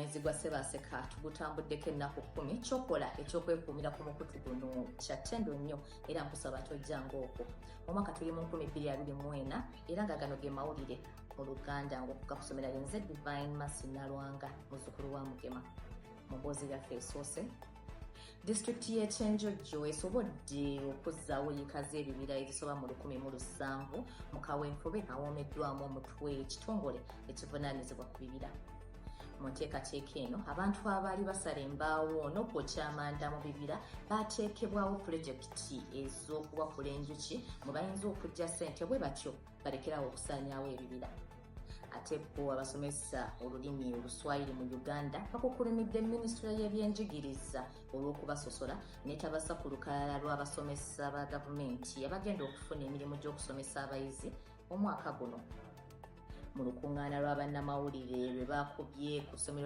omwezi gwa Ssebaaseka tugutambuddeko ennaku 10 kyokola ekyokwekuumira ku mukutu guno kya ttendo nnyo era nkusaba tojjanga okwo. Omwaka tuli mu 2024 era nga gano ge mawulire mu Luganda ng'okugakusomera nze Divine Mercy Nalwanga muzzukulu wa Mugema. Mu mboozi yaffe esoose, disitulikiti y'e Kyenjojjo esobodde okuzzaawo yiika z'ebibira ezisoba mu 107 mu kaweefube awoomeddwamu omutwe ekitongole ekivunaanyizibwa ku bibira. Mu nteekateeka eno abantu abaali basala embaawo n'okwokya amanda mu bibira baateekebwawo pulojekiti ez'okuwakula enjuki mwe bayinza okuggya ssente bwe batyo balekerawo okusaanyaawo ebibira. Ate bo abasomesa olulimi Oluswayiri mu Uganda bakukulumidde Minisitule y'Ebyenjigiriza olw'okubasosola n'etabassa ku lukalala lw'abasomesa ba gavumenti abagenda okufuna emirimu gy'okusomesa abayizi omwaka guno. Mu lukuŋŋaana lwa bannamawulire lwe baakubye ku ssomero